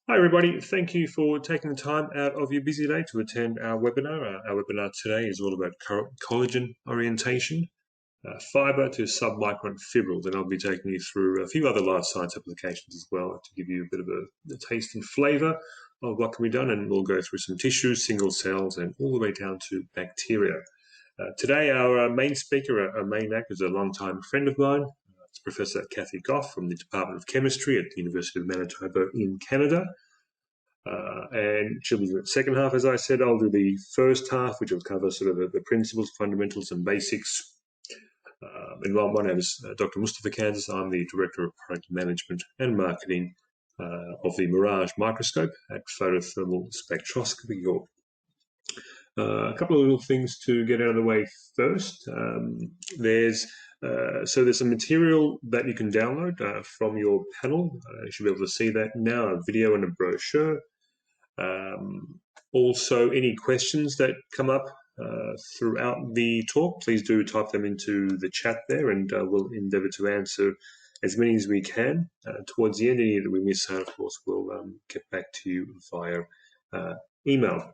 Hi everybody, thank you for taking the time out of your busy day to attend our webinar. Our webinar today is all about collagen orientation, fiber to submicron fibrils, and I'll be taking you through a few other life science applications as well to give you a bit of a taste and flavour of what can be done, and we'll go through some tissues, single cells, and all the way down to bacteria. Today our main speaker, our main actor, is a long-time friend of mine. It's Professor Kathy Gough from the Department of Chemistry at the University of Manitoba in Canada. And she'll be the second half, as I said. I'll do the first half, which will cover sort of the principles, fundamentals, and basics. And my name is Dr. Mustafa Kansas. I'm the Director of Product Management and Marketing of the Mirage microscope at Photothermal Spectroscopy. A couple of little things to get out of the way first. There's some material that you can download from your panel. You should be able to see that now, a video and a brochure. Also, any questions that come up throughout the talk, please do type them into the chat there, and we'll endeavour to answer as many as we can. Towards the end, any that we miss out, of course, we'll get back to you via email.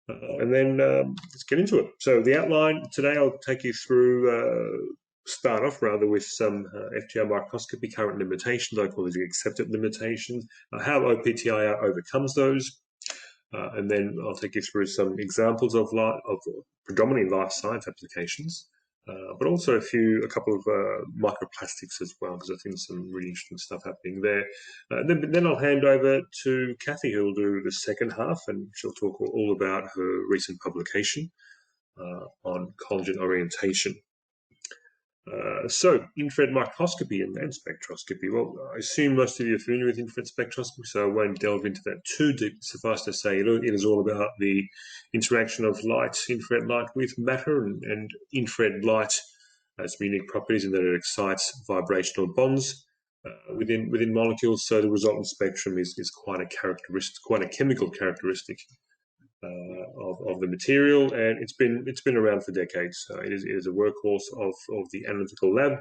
And then let's get into it. So the outline today, I'll take you through, start off rather with some FTIR microscopy current limitations. I call these accepted limitations, how O-PTIR overcomes those. And then I'll take you through some examples of predominantly life science applications, but also a couple of microplastics as well, because I think there's some really interesting stuff happening there. Then I'll hand over to Kathy, who will do the second half, and she'll talk all about her recent publication on collagen orientation. So, infrared microscopy and spectroscopy. Well, I assume most of you are familiar with infrared spectroscopy, so I won't delve into that too deep. Suffice to say, it is all about the interaction of light, infrared light with matter, and infrared light has unique properties in that it excites vibrational bonds within molecules. So the resultant spectrum is quite a chemical characteristic of the material, and it's been around for decades. It is a workhorse of the analytical lab,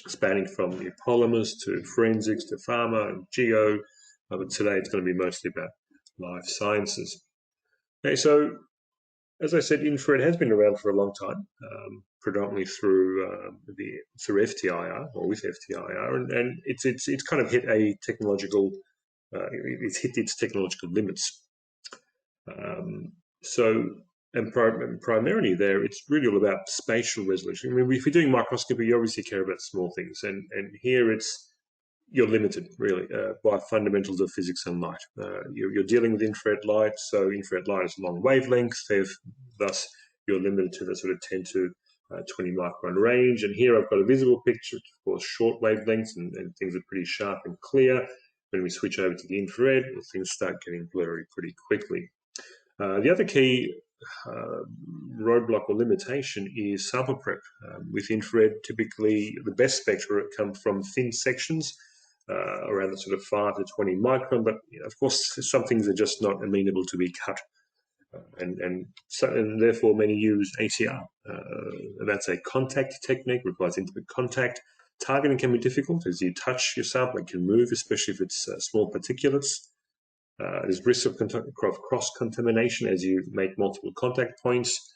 spanning from polymers to forensics to pharma and geo, but today it's going to be mostly about life sciences. Okay, so as I said, infrared has been around for a long time, predominantly through FTIR or with FTIR, and it's kind of hit a technological, it's hit its technological limits. Primarily there, it's really all about spatial resolution. I mean, if you're doing microscopy, you obviously care about small things, and here you're limited really by fundamentals of physics and light. You're dealing with infrared light, so infrared light is long wavelengths. Thus, you're limited to the sort of 10 to 20 micron range. And here I've got a visible picture, of course, short wavelengths, and things are pretty sharp and clear. When we switch over to the infrared, things start getting blurry pretty quickly. The other key roadblock or limitation is sample prep. With infrared, typically the best spectra come from thin sections, around the sort of 5 to 20 micron, but of course some things are just not amenable to be cut. And therefore many use ATR. That's a contact technique, requires intimate contact. Targeting can be difficult. As you touch your sample, it can move, especially if it's small particulates. There's risk of cross-contamination as you make multiple contact points.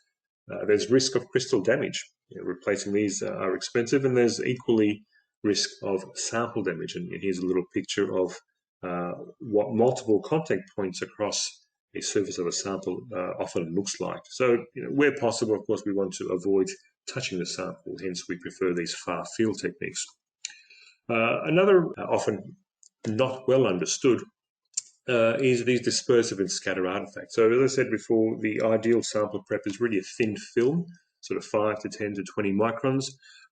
There's risk of crystal damage. Replacing these are expensive, and there's equally risk of sample damage. And here's a little picture of what multiple contact points across a surface of a sample often looks like. So, where possible, of course, we want to avoid touching the sample. Hence, we prefer these far field techniques. Another often not well understood is these dispersive and scatter artifacts. So as I said before, the ideal sample prep is really a thin film, sort of 5 to 10 to 20 microns.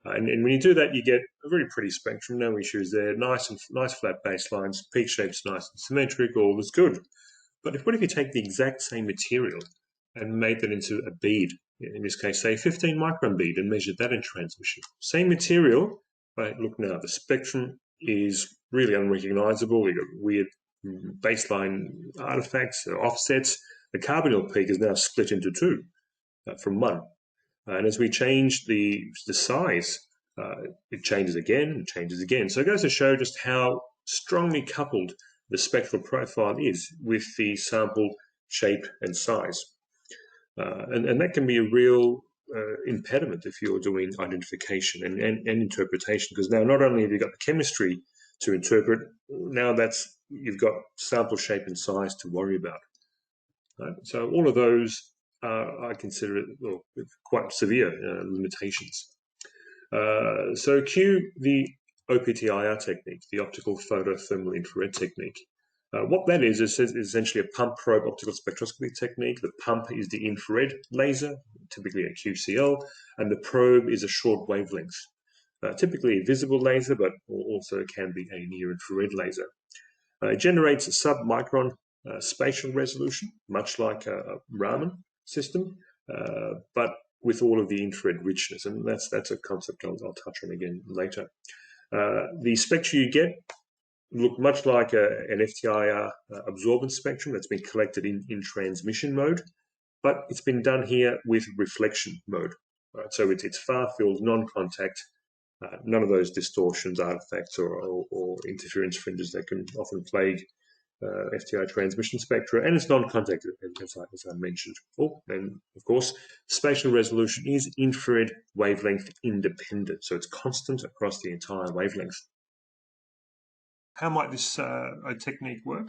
And when you do that, you get a very pretty spectrum, no issues there, nice flat baselines, peak shapes nice and symmetric, all is good. But what if you take the exact same material and make that into a bead, in this case, say 15 micron bead, and measure that in transmission? Same material, but look now, the spectrum is really unrecognizable. You got weird baseline artifacts, offsets. The carbonyl peak is now split into two from one. And as we change the size, it changes again and changes again. So it goes to show just how strongly coupled the spectral profile is with the sample shape and size. And that can be a real impediment if you're doing identification and interpretation, because now not only have you got the chemistry to interpret, now you've got sample shape and size to worry about. Right? So all of those I consider it quite severe limitations. So cue the O-PTIR technique, the optical-photothermal infrared technique. What that is essentially a pump probe optical spectroscopy technique. The pump is the infrared laser, typically a QCL, and the probe is a short wavelength, typically a visible laser, but also can be a near-infrared laser. It generates a submicron spatial resolution, much like a Raman system, but with all of the infrared richness, and that's a concept I'll touch on again later. The spectra you get look much like an FTIR absorbance spectrum that's been collected in transmission mode, but it's been done here with reflection mode. Right? So it's far-field, non-contact, none of those distortions, artifacts, or interference fringes that can often plague FTIR transmission spectra, and it's non-contact, as I mentioned before. And of course, spatial resolution is infrared wavelength independent, so it's constant across the entire wavelength. How might this technique work?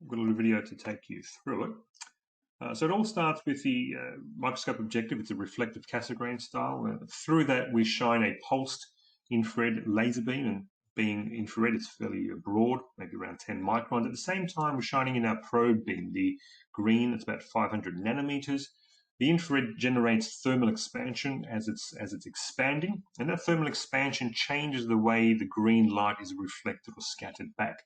I've got a little video to take you through it. So it all starts with the microscope objective. It's a reflective Cassegrain style. Through that, we shine a pulsed infrared laser beam, and being infrared, it's fairly broad, maybe around 10 microns. At the same time, we're shining in our probe beam, the green, it's about 500 nanometers. The infrared generates thermal expansion as it's expanding, and that thermal expansion changes the way the green light is reflected or scattered back.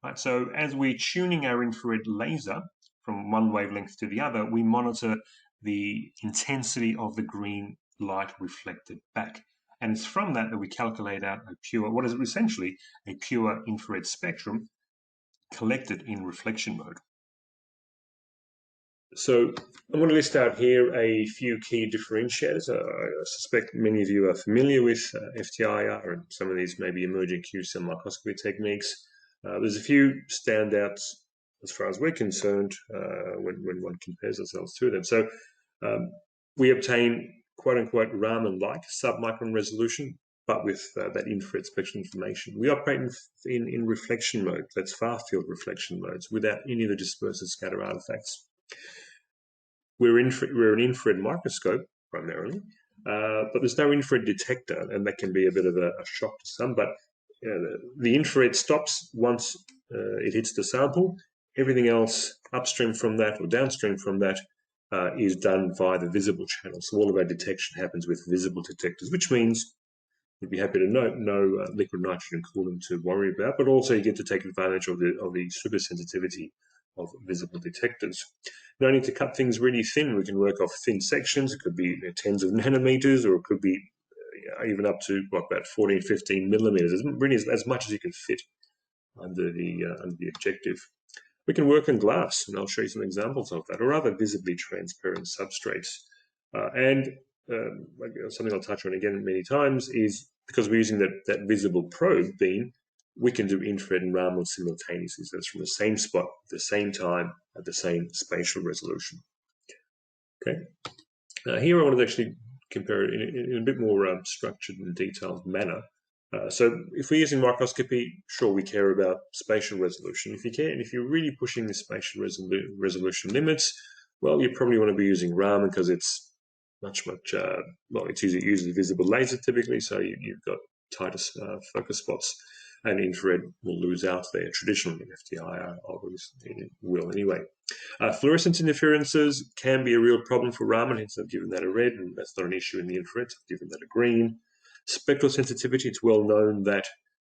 Right, so as we're tuning our infrared laser from one wavelength to the other, we monitor the intensity of the green light reflected back. And it's from that we calculate out what is essentially a pure infrared spectrum collected in reflection mode. So I'm going to list out here a few key differentiators. I suspect many of you are familiar with FTIR, and some of these may be emerging QCell microscopy techniques. There's a few standouts as far as we're concerned when one compares ourselves to them. So we obtain quote-unquote Raman-like submicron resolution, but with that infrared spectral information. We operate in reflection mode, that's far-field reflection modes, without any of the dispersive scatter artifacts. We're an infrared microscope, primarily, but there's no infrared detector, and that can be a bit of a shock to some, but the infrared stops once it hits the sample. Everything else upstream from that or downstream from that is done via the visible channel. So all of our detection happens with visible detectors, which means you'd be happy to note no liquid nitrogen coolant to worry about, but also you get to take advantage of the super sensitivity of visible detectors. No need to cut things really thin. We can work off thin sections. It could be tens of nanometers, or it could be even up to about 14, 15 millimeters, really as much as you can fit under the objective. We can work on glass, and I'll show you some examples of that, or other visibly transparent substrates. And something I'll touch on again many times is because we're using that visible probe beam, we can do infrared and Raman simultaneously. So it's from the same spot, at the same time, at the same spatial resolution. Okay. Here I wanted to actually compare it in a bit more structured and detailed manner. So if we're using microscopy, sure, we care about spatial resolution. If you're really pushing the spatial resolution limits, well, you probably want to be using Raman because it's much, it uses visible laser typically, so you've got tighter focus spots, and infrared will lose out there. Traditionally, FTIR will anyway. Fluorescence interferences can be a real problem for Raman, hence I've given that a red, and that's not an issue in the infrared, so I've given that a green. Spectral sensitivity, it's well known that,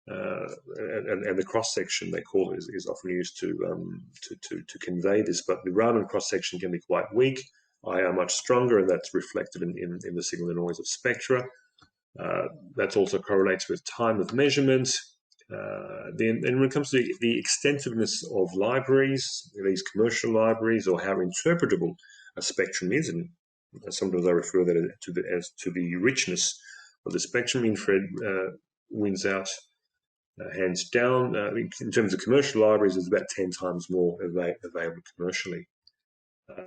and the cross-section they call it is often used to convey this, but the Raman cross-section can be quite weak. IR much stronger, and that's reflected in the signal and noise of spectra. That also correlates with time of measurement. Then when it comes to the extensiveness of libraries, these commercial libraries, or how interpretable a spectrum is, and sometimes I refer that as to the richness of the spectrum, infrared wins out hands down. In terms of commercial libraries, there's about 10 times more available commercially.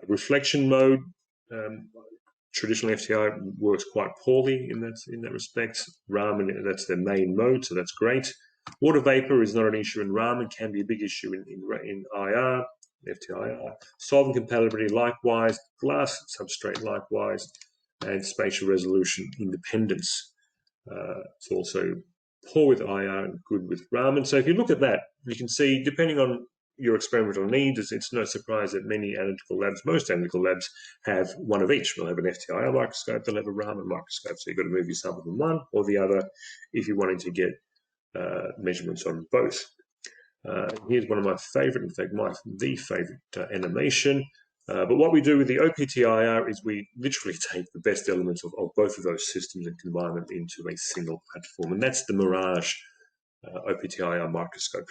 Reflection mode, traditional FTI works quite poorly in that respect. Raman, that's their main mode, so that's great. Water vapor is not an issue in Raman, can be a big issue in IR, FTIR. Solvent compatibility likewise, glass substrate likewise, and spatial resolution independence. It's also poor with IR and good with Raman. So if you look at that, you can see, depending on your experimental needs, it's no surprise that many analytical labs, most analytical labs, have one of each. They'll have an FTIR microscope, they'll have a Raman microscope. So you've got to move your sample from one or the other if you're wanting to get measurements on both. Here's one of my favorite, in fact, the favorite animation. But what we do with the O-PTIR is we literally take the best elements of both of those systems and combine them into a single platform. And that's the Mirage O-PTIR microscope.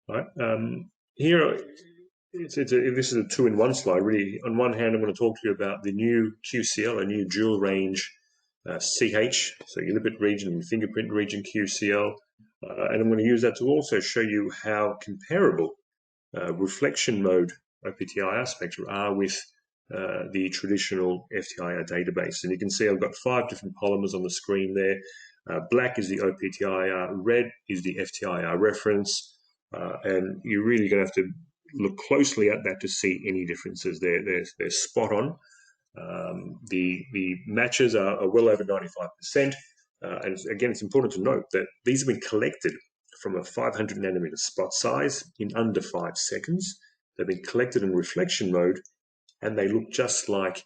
Right. Here, this is a two-in-one slide. Really, on one hand, I'm going to talk to you about the new QCL, a new dual-range CH, so your lipid region and fingerprint region QCL. And I'm going to use that to also show you how comparable reflection mode O-PTIR spectra are with the traditional FTIR database. And you can see I've got 5 different polymers on the screen there. Black is the O-PTIR, red is the FTIR reference, and you're really going to have to look closely at that to see any differences. They're spot on. The matches are well over 95%. And again, it's important to note that these have been collected from a 500 nanometer spot size in under 5 seconds. They've been collected in reflection mode, and they look just like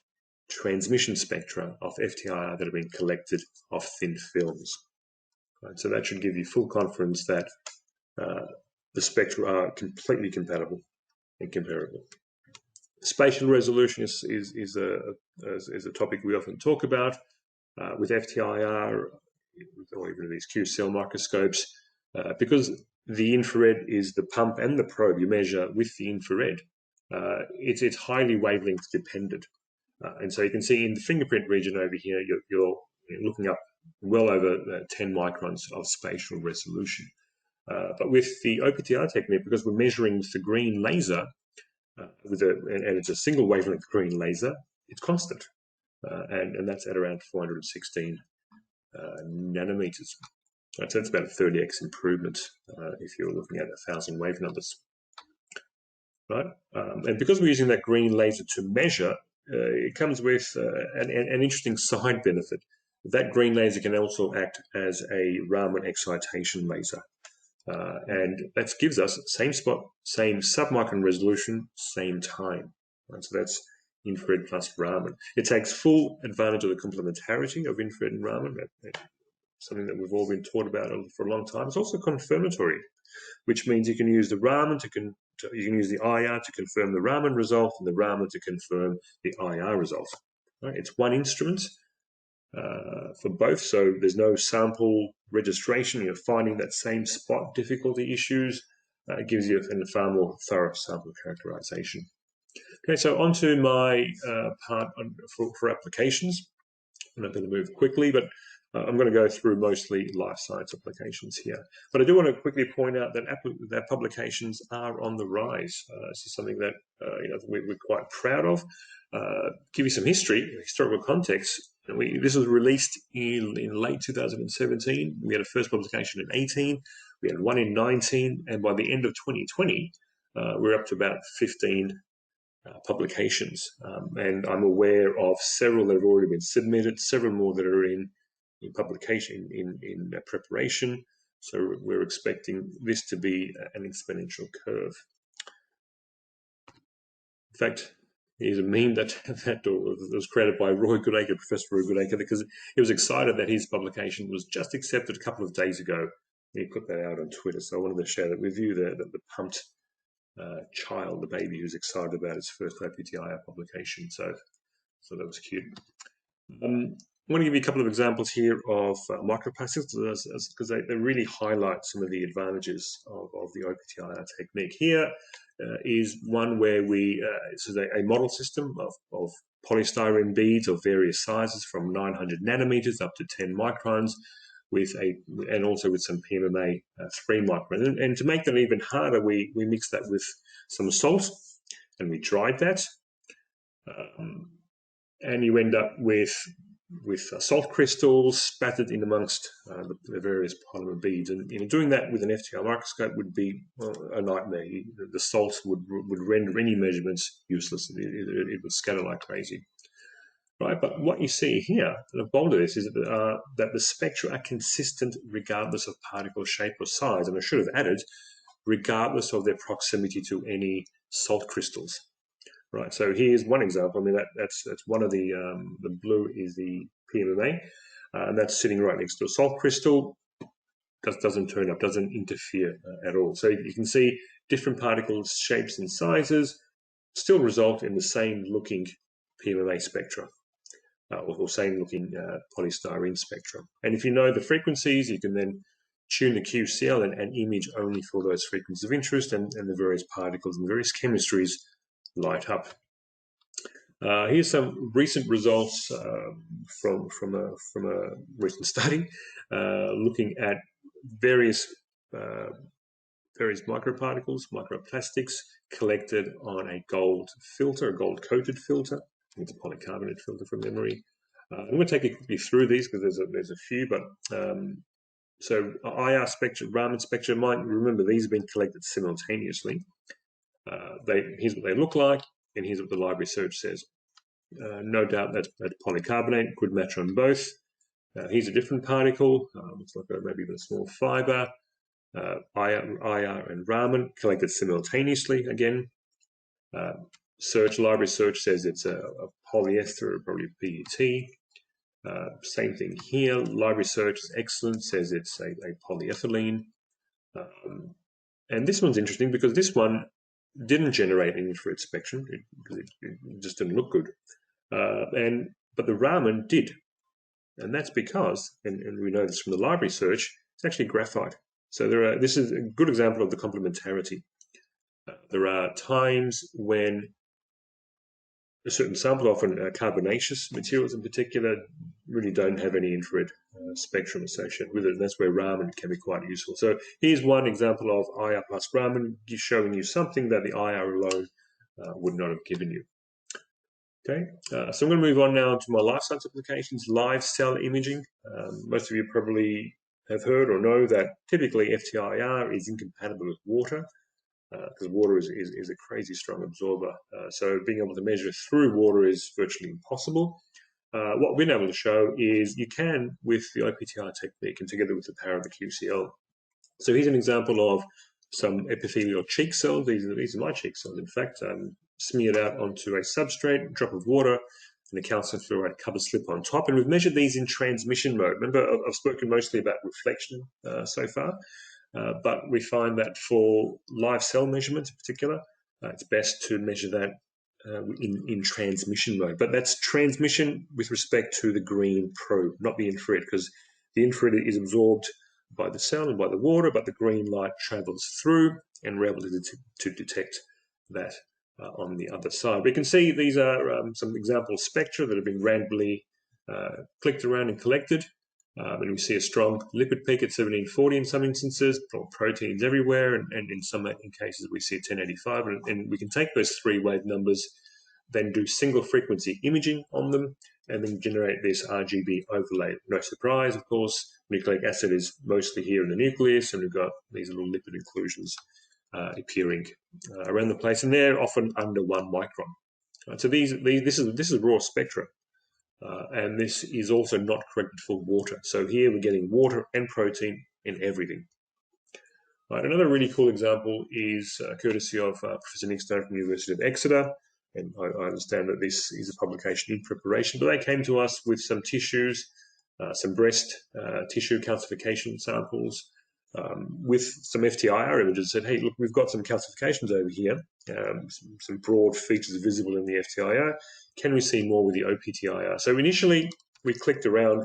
transmission spectra of FTIR that have been collected off thin films. Right, so that should give you full confidence that the spectra are completely compatible and comparable. Spatial resolution is a topic we often talk about with FTIR or even these QCL microscopes, because the infrared is the pump and the probe you measure with the infrared. It's highly wavelength dependent, and so you can see in the fingerprint region over here, you're looking up well over 10 microns of spatial resolution. But with the O-PTIR technique, because we're measuring with the green laser, and it's a single wavelength green laser, it's constant, and that's at around 416 nanometers. Right, so that's about a 30x improvement if you're looking at 1,000 wave numbers. Right, and because we're using that green laser to measure, it comes with an interesting side benefit. That green laser can also act as a Raman excitation laser. And that gives us same spot, same submicron resolution, same time. Right, so that's infrared plus Raman. It takes full advantage of the complementarity of infrared and Raman, something that we've all been taught about for a long time. It's also confirmatory, which means you can use the Raman you can use the IR to confirm the Raman result and the Raman to confirm the IR result. Right, it's one instrument for both, so there's no sample registration. You're finding that same spot difficulty issues. It gives you a far more thorough sample characterization. Okay, so on to my part for applications. I'm not going to move quickly, but I'm going to go through mostly life science applications here. But I do want to quickly point out that publications are on the rise. This is something that we're quite proud of. Give you some historical context. This was released in late 2017. We had a first publication in 18. We had one in 19, and by the end of 2020, we're up to about 15 publications. And I'm aware of several that have already been submitted, several more that are in publication, in preparation. So we're expecting this to be an exponential curve. In fact, here's a meme that was created by Professor Roy Goodacre, because he was excited that his publication was just accepted a couple of days ago. He put that out on Twitter. So I wanted to share that with you, the pumped child, the baby who's excited about his first O-PTIR publication. So that was cute. I want to give you a couple of examples here of microplastics, because they really highlight some of the advantages of the O-PTIR technique. Here is one where this is a model system of polystyrene beads of various sizes from 900 nanometers up to 10 microns, and also with some PMMA 3 micron. And to make that even harder, we mixed that with some salt, and we dried that. And you end up with salt crystals spattered in amongst the various polymer beads. And doing that with an FTIR microscope would be a nightmare. The salt would render any measurements useless. It would scatter like crazy. Right, but what you see here, at the bottom of this, is that the spectra are consistent regardless of particle shape or size. And I should have added, regardless of their proximity to any salt crystals. Right, so here's one example. I mean, that's one of the blue is the PMMA, and that's sitting right next to a salt crystal. Doesn't turn up, doesn't interfere at all. So you can see different particles, shapes, and sizes still result in the same looking PMMA spectra, or same looking polystyrene spectra. And if you know the frequencies, you can then tune the QCL and image only for those frequencies of interest, and the various particles and various chemistries light up. Here's some recent results from a recent study looking at various microparticles, microplastics collected on a gold filter, a gold-coated filter. It's a polycarbonate filter from memory. I'm going to take you quickly through these because there's a few, but so IR spectra, Raman spectra, might remember these have been collected simultaneously. Here's what they look like, and here's what the library search says. No doubt that's polycarbonate, good match on both. Here's a different particle, looks like maybe even a small fiber. IR and Raman collected simultaneously again. Library search says it's a polyester, or probably PET. Same thing here. Library search is excellent, says it's a polyethylene. And this one's interesting because this one didn't generate an infrared spectrum because it just didn't look good. But the Raman did. And that's because, and we know this from the library search, it's actually graphite. So this is a good example of the complementarity. There are times when a certain sample, often carbonaceous materials in particular, really don't have any infrared spectrum associated with it, and that's where Raman can be quite useful. So here's one example of IR+Raman showing you something that the IR alone would not have given you. Okay, so I'm going to move on now to my life science applications, live cell imaging. Most of you probably have heard or know that typically FTIR is incompatible with water because water is a crazy strong absorber. So being able to measure through water is virtually impossible. What we've been able to show is you can with the O-PTIR technique and together with the power of the QCL. So here's an example of some epithelial cheek cells. These are my cheek cells, in fact, smeared out onto a substrate, a drop of water, and a calcium fluoride cover slip on top. And we've measured these in transmission mode. Remember, I've spoken mostly about reflection so far, but we find that for live cell measurements in particular, it's best to measure that in transmission mode. But that's transmission with respect to the green probe, not the infrared, because the infrared is absorbed by the cell and by the water, but the green light travels through, and we're able to detect that on the other side. We can see these are some example spectra that have been randomly clicked around and collected. And we see a strong lipid peak at 1740 in some instances, proteins everywhere, and in some cases we see 1085. And we can take those 3 wave numbers, then do single frequency imaging on them, and then generate this RGB overlay. No surprise, of course, nucleic acid is mostly here in the nucleus, and we've got these little lipid inclusions appearing around the place, and they're often under 1 micron. Right, so this is raw spectra, and this is also not corrected for water. So here we're getting water and protein in everything. Right, another really cool example is courtesy of Professor Nick Stone from the University of Exeter. And I understand that this is a publication in preparation, but they came to us with some tissues, some breast tissue calcification samples, with some FTIR images. Said, hey, look, we've got some calcifications over here, some broad features visible in the FTIR. Can we see more with the O-PTIR? So initially, we clicked around,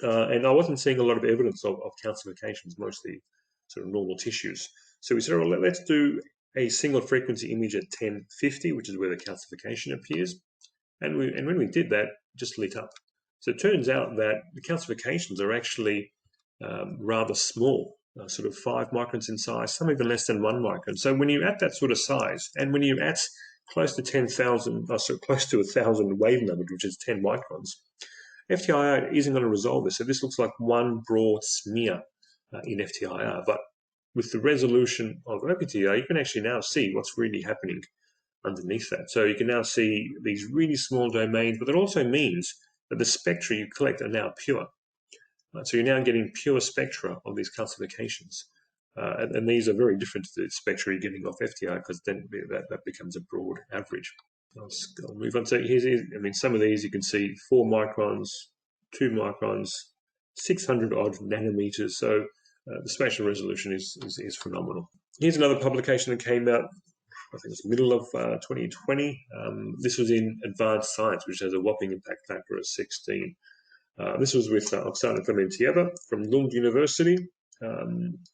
and I wasn't seeing a lot of evidence of calcifications, mostly sort of normal tissues. So we said, well, let's do a single frequency image at 1050, which is where the calcification appears. And when we did that, just lit up. So it turns out that the calcifications are actually rather small, sort of 5 microns in size, some even less than 1 micron. So when you're at that sort of size, and when you're at close to 10,000, so close to 1,000 wave number, which is 10 microns, FTIR isn't going to resolve this. So this looks like one broad smear in FTIR, but with the resolution of O-PTIR, you can actually now see what's really happening underneath that. So you can now see these really small domains, but it also means that the spectra you collect are now pure. So you're now getting pure spectra of these calcifications. And these are very different to the spectra you're getting off FTIR, because then that becomes a broad average. I'll move on. So here's, I mean, some of these you can see 4 microns, 2 microns, 600 odd nanometers. So the spatial resolution is phenomenal. Here's another publication that came out, I think it's middle of 2020. This was in Advanced Science, which has a whopping impact factor of 16. This was with Oksana Klementьeva from Lund University.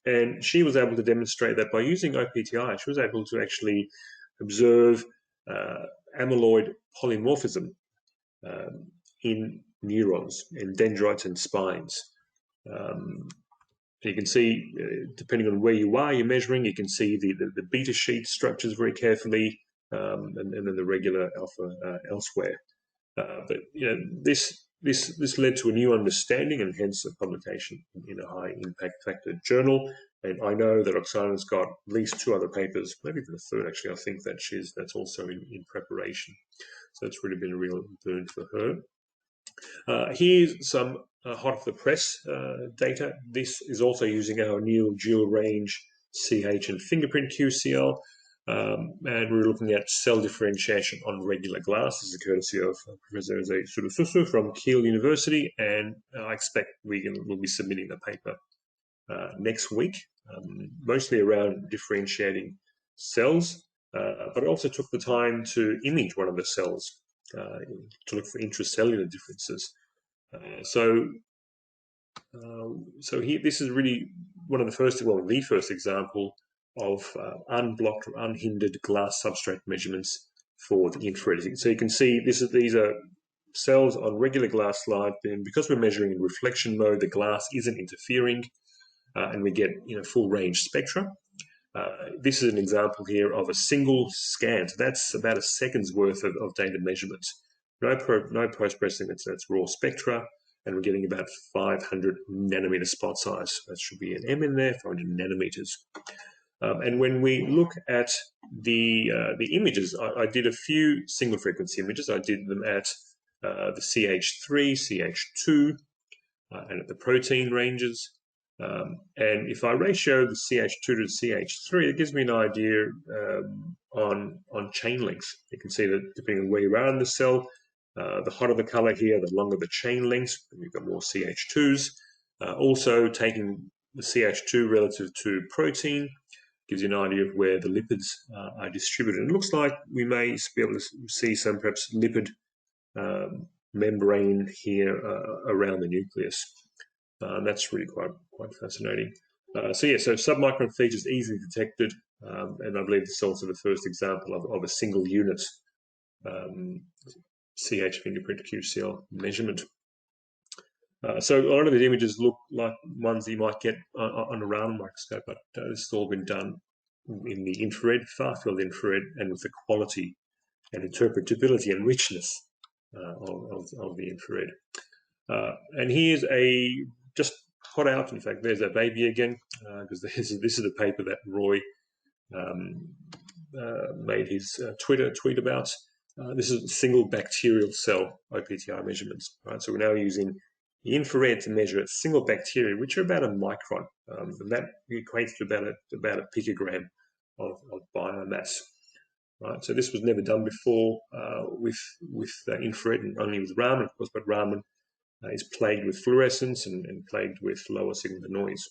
And she was able to demonstrate that by using O-PTIR, she was able to actually observe amyloid polymorphism in neurons, in dendrites and spines. You can see, depending on where you are, you're measuring, you can see the beta sheet structures very carefully, and then the regular alpha elsewhere. But this led to a new understanding, and hence a publication in a high impact factor journal. And I know that Oksana's got at least 2 other papers, maybe even a 3rd actually. I think that's also in preparation. So it's really been a real boon for her. Here's some hot off the press data. This is also using our new dual range CH and fingerprint QCL. And we're looking at cell differentiation on regular glass. This is courtesy of Professor Surususu from Kiel University, and I expect we'll be submitting the paper next week, mostly around differentiating cells, but I also took the time to image one of the cells to look for intracellular differences. So here, this is really one of the first, well, the first example of unblocked or unhindered glass substrate measurements for the infrared. So you can see these are cells on regular glass slide, and because we're measuring in reflection mode, the glass isn't interfering, and we get full range spectra. This is an example here of a single scan. So that's about a second's worth of data measurements. No post-processing, that's raw spectra, and we're getting about 500 nanometer spot size. That should be an M in there, 500 nanometers. And when we look at the images, I did a few single frequency images. I did them at the CH3, CH2, and at the protein ranges. And if I ratio the CH2 to CH3, it gives me an idea on chain lengths. You can see that depending on where you are in the cell, the hotter the color here, the longer the chain lengths, and you've got more CH2s. Also, taking the CH2 relative to protein gives you an idea of where the lipids are distributed. And it looks like we may be able to see some perhaps lipid membrane here around the nucleus. That's really quite fascinating. So submicron features easily detected, and I believe this is also the first example of a single unit CH fingerprint QCL measurement. So a lot of the images look like ones you might get on a Raman microscope, but this has all been done in the infrared, far-field infrared, and with the quality and interpretability and richness of the infrared. And here's just hot out. In fact, there's a baby again, because this is the paper that Roy made his tweet about. This is single bacterial cell O-PTIR measurements. Right, so we're now using the infrared to measure single bacteria, which are about a micron, and that equates to about a picogram of biomass. Right, so this was never done before with infrared, and only with Raman, of course. But Raman is plagued with fluorescence and plagued with lower signal to noise.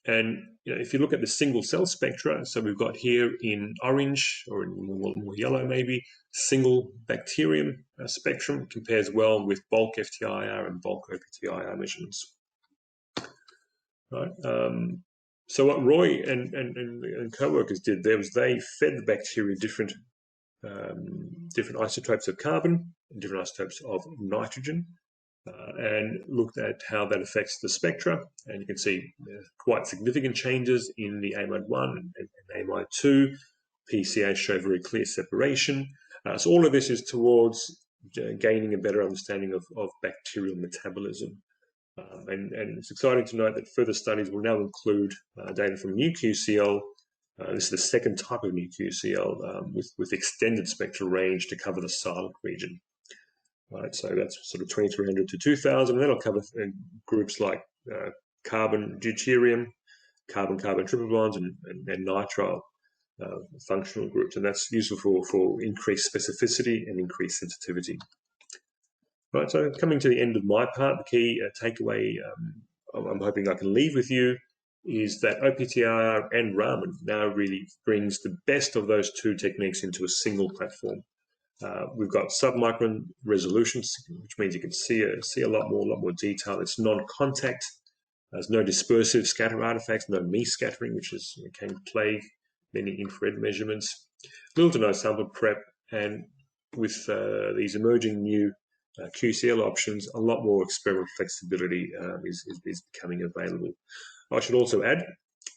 And if you look at the single cell spectra, so we've got here in orange, or in more yellow maybe, single bacterium spectrum compares well with bulk FTIR and bulk O-PTIR measurements. Right. So what Roy and co-workers did there was they fed the bacteria different isotopes of carbon and different isotopes of nitrogen, and looked at how that affects the spectra. And you can see quite significant changes in the Amide I and Amide II. PCA show very clear separation. So all of this is towards gaining a better understanding of bacterial metabolism. And it's exciting to note that further studies will now include data from new QCL. This is the second type of new QCL with extended spectral range to cover the silent region. Right, so that's sort of 2300 to 2000. And then I'll cover groups like carbon deuterium, carbon-carbon triple bonds, and nitrile functional groups. And that's useful for increased specificity and increased sensitivity. Right, so coming to the end of my part, the key takeaway I'm hoping I can leave with you is that O-PTIR and Raman now really brings the best of those two techniques into a single platform. We've got submicron resolution, which means you can see a lot more detail. It's non-contact. There's no dispersive scatter artifacts, no me-scattering, which can plague many infrared measurements. Little to no sample prep, and with these emerging new QCL options, a lot more experimental flexibility is becoming available. I should also add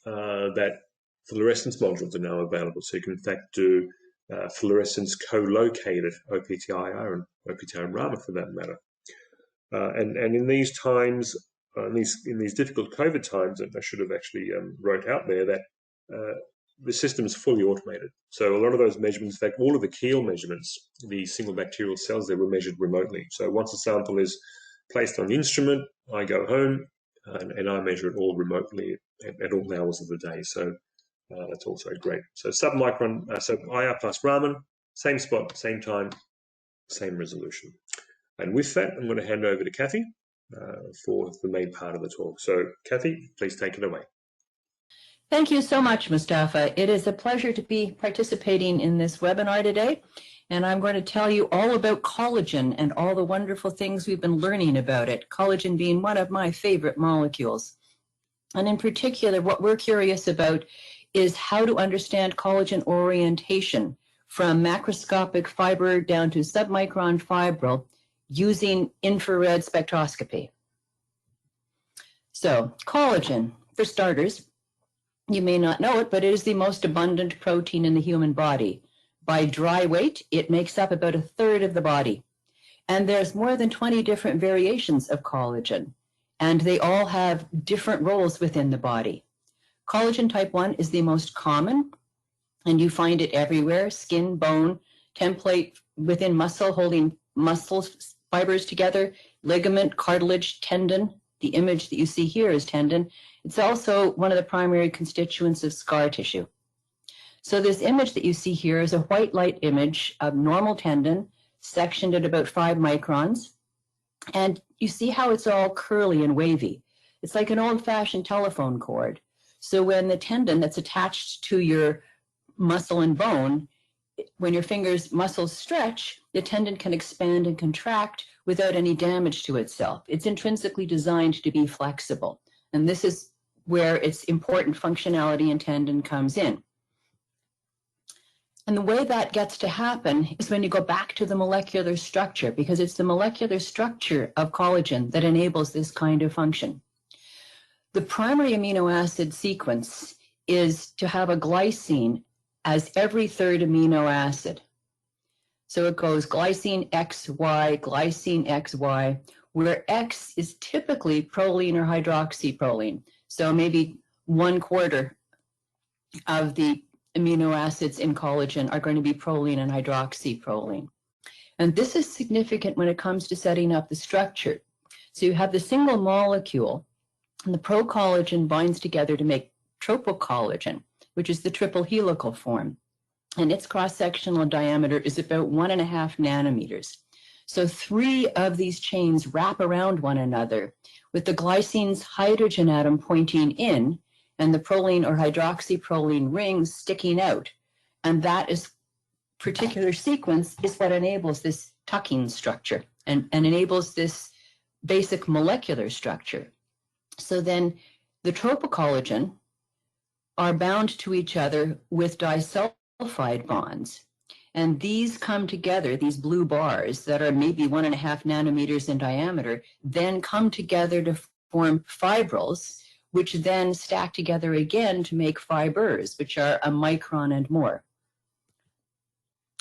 that fluorescence modules are now available, so you can in fact do fluorescence co-located O-PTIR and O-PTIR and Raman for that matter. And in these times, in these difficult COVID times, and I should have actually wrote out there that the system is fully automated. So a lot of those measurements, in fact, all of the keel measurements, the single bacterial cells, they were measured remotely. So once a sample is placed on the instrument, I go home and I measure it all remotely at all hours of the day. So that's also great. So submicron, so IR+Raman, same spot, same time, same resolution. And with that, I'm going to hand over to Kathy for the main part of the talk. So Kathy, please take it away. Thank you so much, Mustafa. It is a pleasure to be participating in this webinar today, and I'm going to tell you all about collagen and all the wonderful things we've been learning about it, collagen being one of my favorite molecules. And in particular, what we're curious about is how to understand collagen orientation from macroscopic fiber down to submicron fibril using infrared spectroscopy. So collagen, for starters, you may not know it, but it is the most abundant protein in the human body. By dry weight, it makes up about 1/3 of the body. And there's more than 20 different variations of collagen, and they all have different roles within the body. Collagen type 1 is the most common, and you find it everywhere: skin, bone, template within muscle, holding muscle fibers together, ligament, cartilage, tendon. The image that you see here is tendon. It's also one of the primary constituents of scar tissue. So this image that you see here is a white light image of normal tendon, sectioned at about 5 microns. And you see how it's all curly and wavy. It's like an old-fashioned telephone cord. So when the tendon that's attached to your muscle and bone, when your fingers' muscles stretch, the tendon can expand and contract without any damage to itself. It's intrinsically designed to be flexible. And this is where its important functionality in tendon comes in. And the way that gets to happen is when you go back to the molecular structure, because it's the molecular structure of collagen that enables this kind of function. The primary amino acid sequence is to have a glycine as every 3rd amino acid. So it goes glycine XY, where X is typically proline or hydroxyproline. So maybe 1/4 of the amino acids in collagen are going to be proline and hydroxyproline. And this is significant when it comes to setting up the structure. So you have the single molecule, and the procollagen binds together to make tropocollagen, which is the triple helical form. And its cross-sectional diameter is about 1.5 nanometers. So 3 of these chains wrap around one another, with the glycine's hydrogen atom pointing in and the proline or hydroxyproline rings sticking out. And that is particular sequence is what enables this tucking structure and enables this basic molecular structure. So then the tropocollagen are bound to each other with disulfide bonds. And these come together, these blue bars that are maybe 1.5 nanometers in diameter, then come together to form fibrils, which then stack together again to make fibers, which are a micron and more.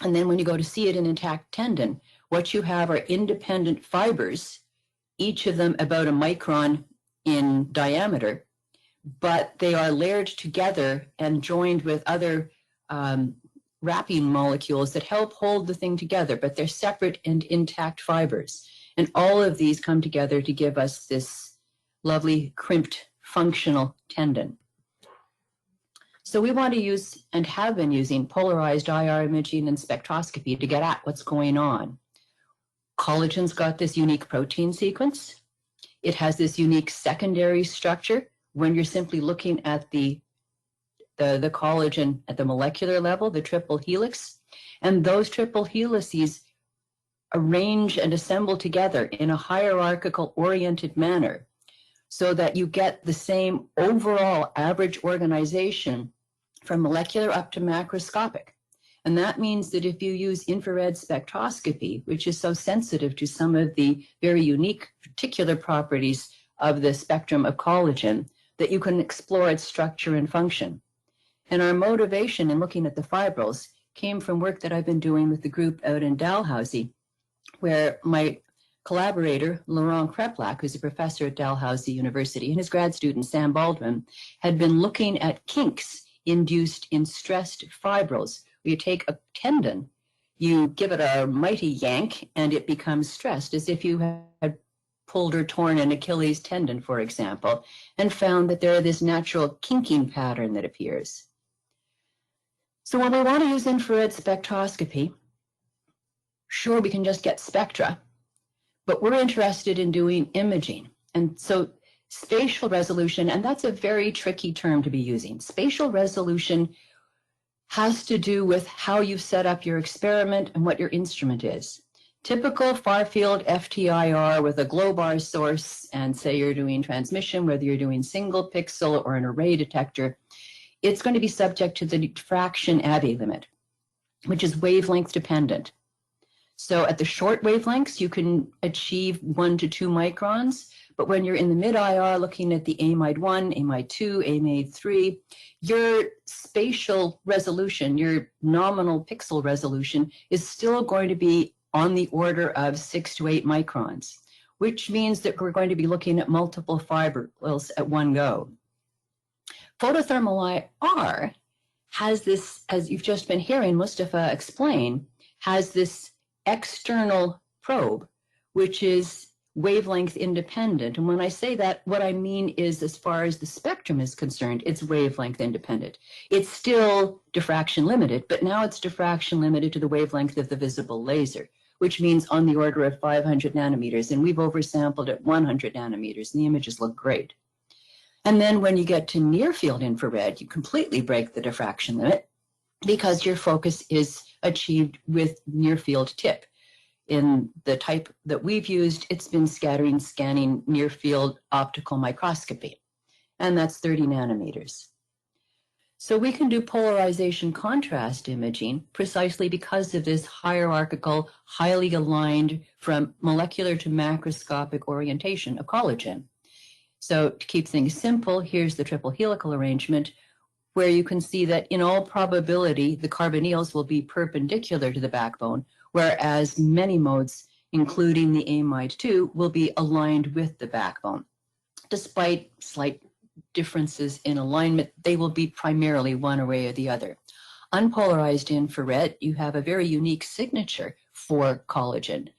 And then when you go to see it in intact tendon, what you have are independent fibers, each of them about a micron in diameter, but they are layered together and joined with other wrapping molecules that help hold the thing together, but they're separate and intact fibers. And all of these come together to give us this lovely crimped functional tendon. So we want to use and have been using polarized IR imaging and spectroscopy to get at what's going on. Collagen's got this unique protein sequence. It has this unique secondary structure when you're simply looking at the collagen at the molecular level, the triple helix. And those triple helices arrange and assemble together in a hierarchical oriented manner so that you get the same overall average organization from molecular up to macroscopic. And that means that if you use infrared spectroscopy, which is so sensitive to some of the very unique particular properties of the spectrum of collagen, that you can explore its structure and function. And our motivation in looking at the fibrils came from work that I've been doing with the group out in Dalhousie, where my collaborator, Laurent Kreplak, who's a professor at Dalhousie University, and his grad student, Sam Baldwin, had been looking at kinks induced in stressed fibrils. You take a tendon, you give it a mighty yank, and it becomes stressed, as if you had pulled or torn an Achilles tendon, for example, and found that there is this natural kinking pattern that appears. So when we want to use infrared spectroscopy, sure, we can just get spectra, but we're interested in doing imaging. And so spatial resolution, and that's a very tricky term to be using. Spatial resolution has to do with how you set up your experiment and what your instrument is. Typical far-field FTIR with a globar source, and say you're doing transmission, whether you're doing single pixel or an array detector, it's going to be subject to the diffraction Abbe limit, which is wavelength dependent. So at the short wavelengths, you can achieve 1 to 2 microns, but when you're in the mid-IR looking at the Amide I, Amide II, Amide III, your spatial resolution, your nominal pixel resolution is still going to be on the order of 6 to 8 microns, which means that we're going to be looking at multiple fibrils at one go. Photothermal IR has this, as you've just been hearing Mustafa explain, has this external probe, which is wavelength independent. And when I say that, what I mean is, as far as the spectrum is concerned, it's wavelength independent. It's still diffraction limited, but now it's diffraction limited to the wavelength of the visible laser, which means on the order of 500 nanometers. And we've oversampled at 100 nanometers, and the images look great. And then when you get to near field infrared, you completely break the diffraction limit because your focus is achieved with near field tip. In the type that we've used, it's been scattering, scanning, near field optical microscopy, and that's 30 nanometers. So we can do polarization contrast imaging precisely because of this hierarchical, highly aligned from molecular to macroscopic orientation of collagen. So to keep things simple, here's the triple helical arrangement, where you can see that in all probability, the carbonyls will be perpendicular to the backbone, whereas many modes, including the Amide II, will be aligned with the backbone. Despite slight differences in alignment, they will be primarily one array or the other. Unpolarized infrared, you have a very unique signature for collagen.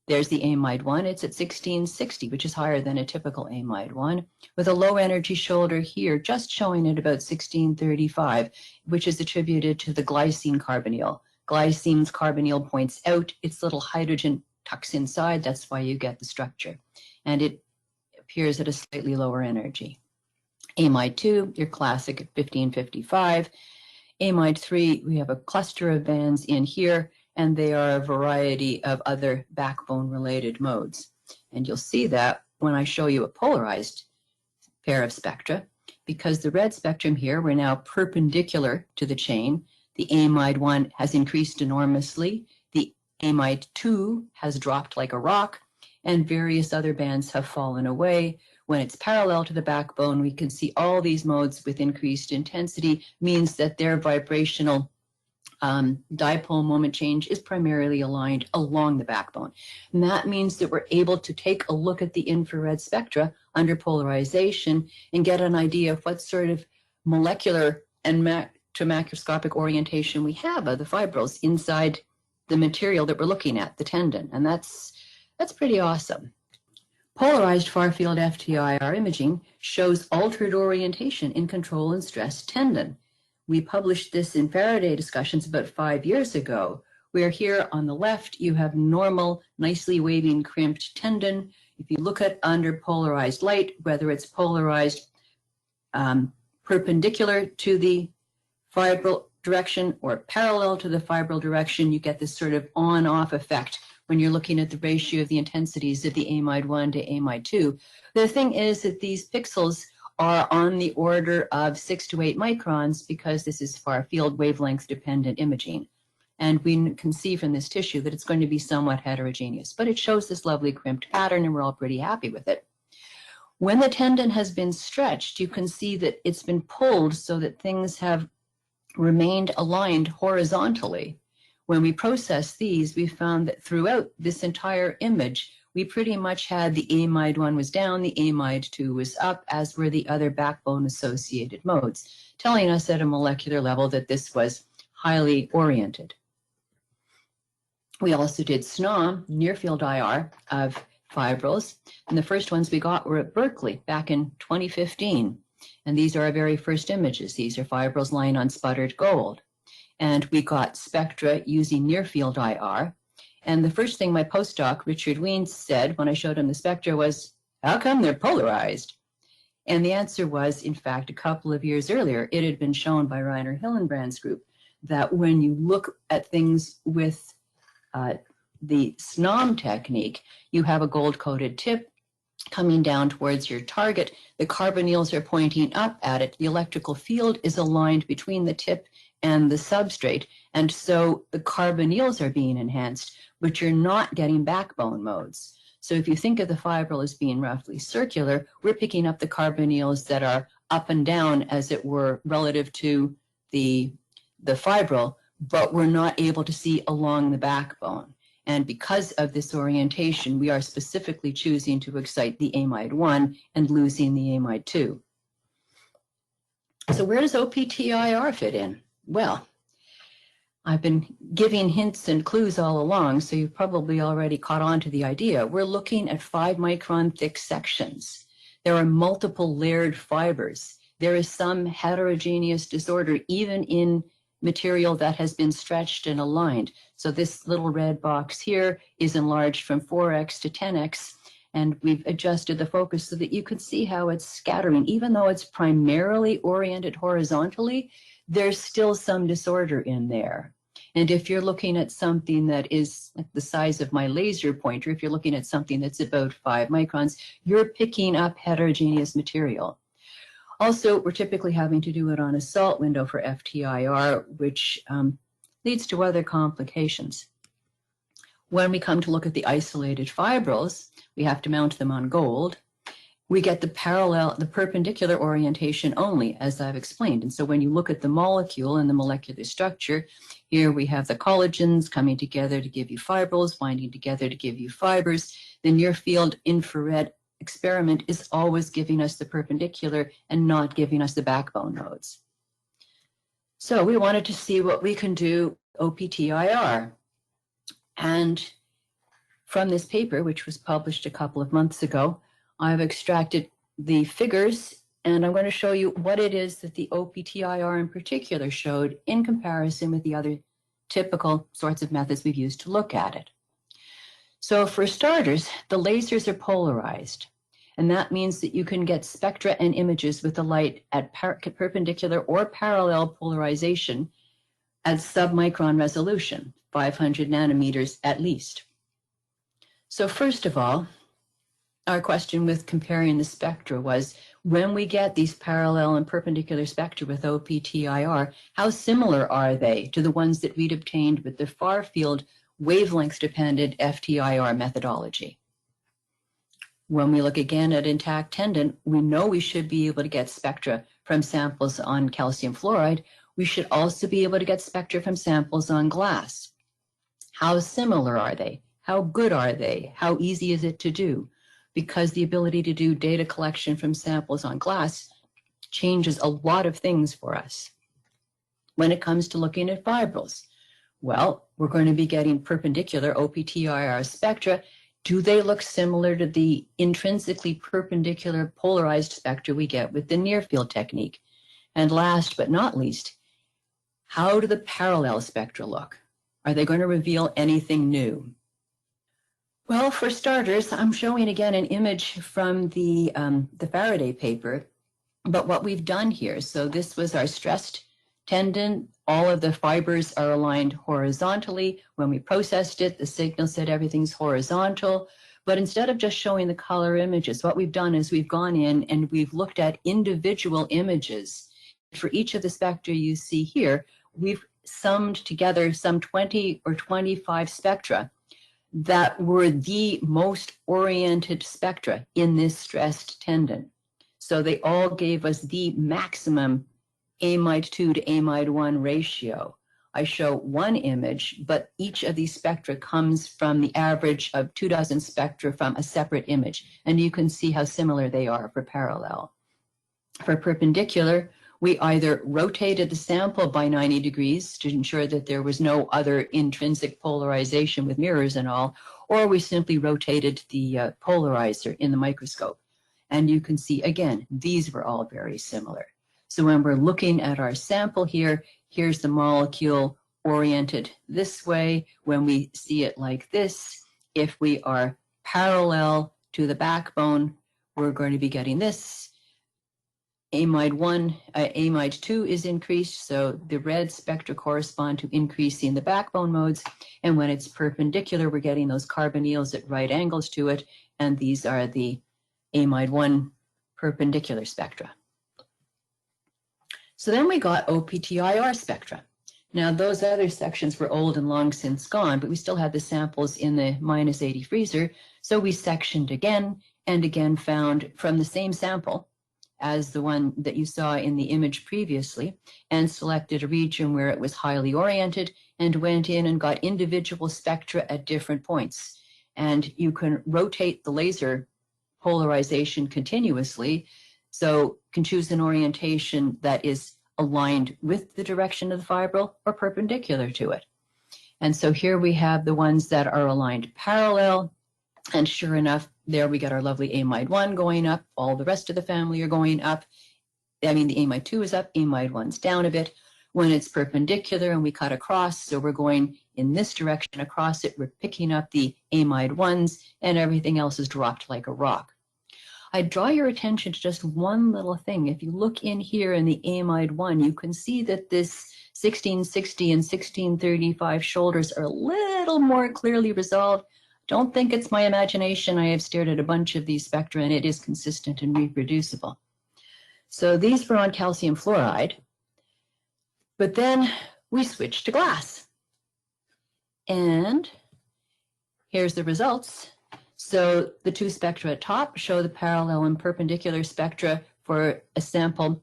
There's the Amide I, it's at 1660, which is higher than a typical Amide I, with a low energy shoulder here, just showing at about 1635, which is attributed to the glycine carbonyl. Glycine's carbonyl points out, its little hydrogen tucks inside, that's why you get the structure. And it appears at a slightly lower energy. Amide II, your classic at 1555. Amide III, we have a cluster of bands in here, and they are a variety of other backbone-related modes. And you'll see that when I show you a polarized pair of spectra, because the red spectrum here, we're now perpendicular to the chain. The Amide I has increased enormously. The Amide II has dropped like a rock, and various other bands have fallen away. When it's parallel to the backbone, we can see all these modes with increased intensity, means that their vibrational dipole moment change is primarily aligned along the backbone. And that means that we're able to take a look at the infrared spectra under polarization and get an idea of what sort of molecular and to macroscopic orientation we have of the fibrils inside the material that we're looking at, the tendon. And that's pretty awesome. Polarized far-field FTIR imaging shows altered orientation in control and stress tendon. We published this in Faraday discussions about 5 years ago, where here on the left, you have normal, nicely waving, crimped tendon. If you look at under polarized light, whether it's polarized perpendicular to the fibril direction or parallel to the fibril direction, you get this sort of on-off effect when you're looking at the ratio of the intensities of the Amide I to Amide II. The thing is that these pixels are on the order of 6 to 8 microns because this is far field wavelength dependent imaging. And we can see from this tissue that it's going to be somewhat heterogeneous, but it shows this lovely crimped pattern and we're all pretty happy with it. When the tendon has been stretched, you can see that it's been pulled so that things have remained aligned horizontally. When we processed these, we found that throughout this entire image, we pretty much had the Amide I was down, the Amide II was up, as were the other backbone-associated modes, telling us at a molecular level that this was highly oriented. We also did SNOM, near-field IR, of fibrils, and the first ones we got were at Berkeley back in 2015. And these are our very first images. These are fibrils lying on sputtered gold. And we got Spectra using near-field IR. And the first thing my postdoc, Richard Weens, said when I showed him the Spectra was, how come they're polarized? And the answer was, in fact, a couple of years earlier, it had been shown by Rainer Hillenbrand's group that when you look at things with the SNOM technique, you have a gold-coated tip coming down towards your target. The carbonyls are pointing up at it. The electrical field is aligned between the tip and the substrate. And so the carbonyls are being enhanced, but you're not getting backbone modes. So if you think of the fibril as being roughly circular, we're picking up the carbonyls that are up and down, as it were, relative to the fibril, but we're not able to see along the backbone. And because of this orientation, we are specifically choosing to excite the Amide I and losing the Amide II. So where does O-PTIR fit in? Well, I've been giving hints and clues all along, so you've probably already caught on to the idea. We're looking at 5-micron thick sections. There are multiple layered fibers. There is some heterogeneous disorder, even in material that has been stretched and aligned. So this little red box here is enlarged from 4x to 10x, and we've adjusted the focus so that you can see how it's scattering. Even though it's primarily oriented horizontally, there's still some disorder in there. And if you're looking at something that is like the size of my laser pointer, if you're looking at something that's about 5 microns, you're picking up heterogeneous material. Also, we're typically having to do it on a salt window for FTIR, which leads to other complications. When we come to look at the isolated fibrils, we have to mount them on gold. We get the perpendicular orientation only, as I've explained. And so when you look at the molecule and the molecular structure, here we have the collagens coming together to give you fibrils, binding together to give you fibers. The near-field infrared experiment is always giving us the perpendicular and not giving us the backbone nodes. So we wanted to see what we can do O-PTIR. And from this paper, which was published a couple of months ago, I've extracted the figures, and I'm going to show you what it is that the O-PTIR in particular showed in comparison with the other typical sorts of methods we've used to look at it. So for starters, the lasers are polarized, and that means that you can get spectra and images with the light at perpendicular or parallel polarization at submicron resolution, 500 nanometers at least. So first of all, our question with comparing the spectra was, when we get these parallel and perpendicular spectra with O-PTIR, how similar are they to the ones that we'd obtained with the far-field wavelength-dependent FTIR methodology? When we look again at intact tendon, we know we should be able to get spectra from samples on calcium fluoride. We should also be able to get spectra from samples on glass. How similar are they? How good are they? How easy is it to do? Because the ability to do data collection from samples on glass changes a lot of things for us. When it comes to looking at fibrils, well, we're going to be getting perpendicular O-PTIR spectra. Do they look similar to the intrinsically perpendicular polarized spectra we get with the near-field technique? And last but not least, how do the parallel spectra look? Are they going to reveal anything new? Well, for starters, I'm showing again an image from the Faraday paper, but what we've done here, so this was our stressed tendon. All of the fibers are aligned horizontally. When we processed it, the signal said everything's horizontal. But instead of just showing the color images, what we've done is we've gone in and we've looked at individual images. For each of the spectra you see here, we've summed together some 20 or 25 spectra that were the most oriented spectra in this stressed tendon. So they all gave us the maximum Amide II to Amide I ratio. I show one image, but each of these spectra comes from the average of 24 spectra from a separate image. And you can see how similar they are for parallel. For perpendicular, we either rotated the sample by 90 degrees to ensure that there was no other intrinsic polarization with mirrors and all, or we simply rotated the polarizer in the microscope. And you can see, again, these were all very similar. So when we're looking at our sample here, here's the molecule oriented this way. When we see it like this, if we are parallel to the backbone, we're going to be getting this. Amide II is increased, so the red spectra correspond to increasing the backbone modes. And when it's perpendicular, we're getting those carbonyls at right angles to it. And these are the Amide I perpendicular spectra. So then we got O-PTIR spectra. Now those other sections were old and long since gone, but we still had the samples in the -80 freezer. So we sectioned again and again found from the same sample as the one that you saw in the image previously, and selected a region where it was highly oriented and went in and got individual spectra at different points. And you can rotate the laser polarization continuously, so you can choose an orientation that is aligned with the direction of the fibril or perpendicular to it. And so here we have the ones that are aligned parallel, and sure enough, there we get our lovely Amide I going up. All the rest of the family are going up. I mean, the Amide II is up, Amide I's down a bit. When it's perpendicular and we cut across, so we're going in this direction across it, we're picking up the Amide I's, and everything else is dropped like a rock. I draw your attention to just one little thing. If you look in here in the Amide I, you can see that this 1660 and 1635 shoulders are a little more clearly resolved. Don't think it's my imagination. I have stared at a bunch of these spectra, and it is consistent and reproducible. So these were on calcium fluoride, but then we switched to glass. And here's the results. So the two spectra at top show the parallel and perpendicular spectra for a sample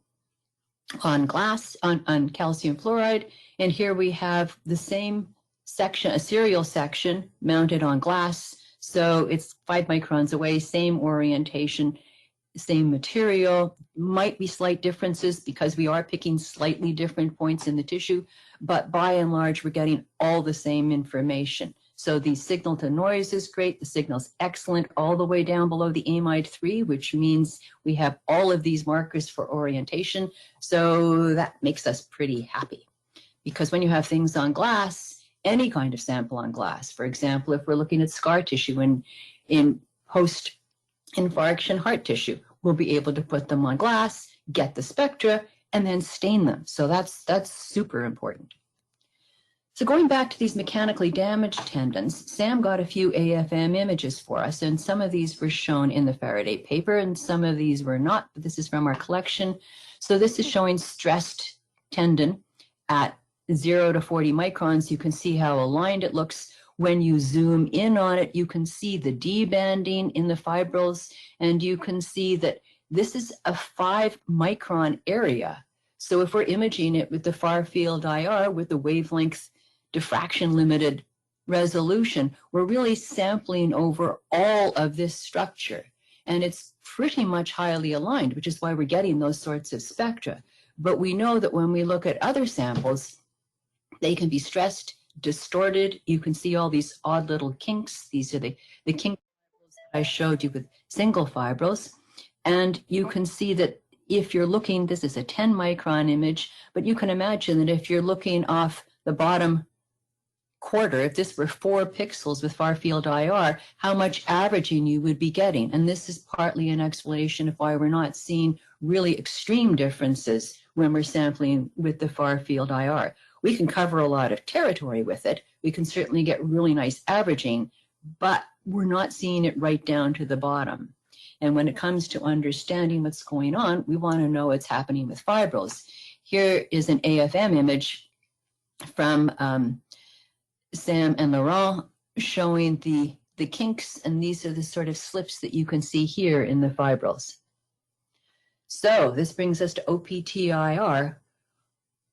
on glass, on calcium fluoride. And here we have the same section, a serial section mounted on glass. So it's 5 microns away, same orientation, same material. Might be slight differences because we are picking slightly different points in the tissue, but by and large, we're getting all the same information. So the signal to noise is great. The signal's excellent all the way down below the Amide III, which means we have all of these markers for orientation. So that makes us pretty happy, because when you have things on glass, any kind of sample on glass, for example, if we're looking at scar tissue in post-infarction heart tissue, we'll be able to put them on glass, get the spectra, and then stain them. So that's super important. So going back to these mechanically damaged tendons, Sam got a few AFM images for us, and some of these were shown in the Faraday paper, and some of these were not, but this is from our collection. So this is showing stressed tendon at 0 to 40 microns. You can see how aligned it looks. When you zoom in on it, you can see the debanding in the fibrils, and you can see that this is a 5-micron area. So if we're imaging it with the far field IR with the wavelength diffraction limited resolution, we're really sampling over all of this structure. And it's pretty much highly aligned, which is why we're getting those sorts of spectra. But we know that when we look at other samples, they can be stressed, distorted. You can see all these odd little kinks. These are the kink I showed you with single fibrils. And you can see that if you're looking, this is a 10 micron image, but you can imagine that if you're looking off the bottom quarter, if this were 4 pixels with far field IR, how much averaging you would be getting. And this is partly an explanation of why we're not seeing really extreme differences when we're sampling with the far field IR. We can cover a lot of territory with it. We can certainly get really nice averaging, but we're not seeing it right down to the bottom. And when it comes to understanding what's going on, we want to know what's happening with fibrils. Here is an AFM image from Sam and Laurent showing the kinks, and these are the sort of slips that you can see here in the fibrils. So this brings us to O-PTIR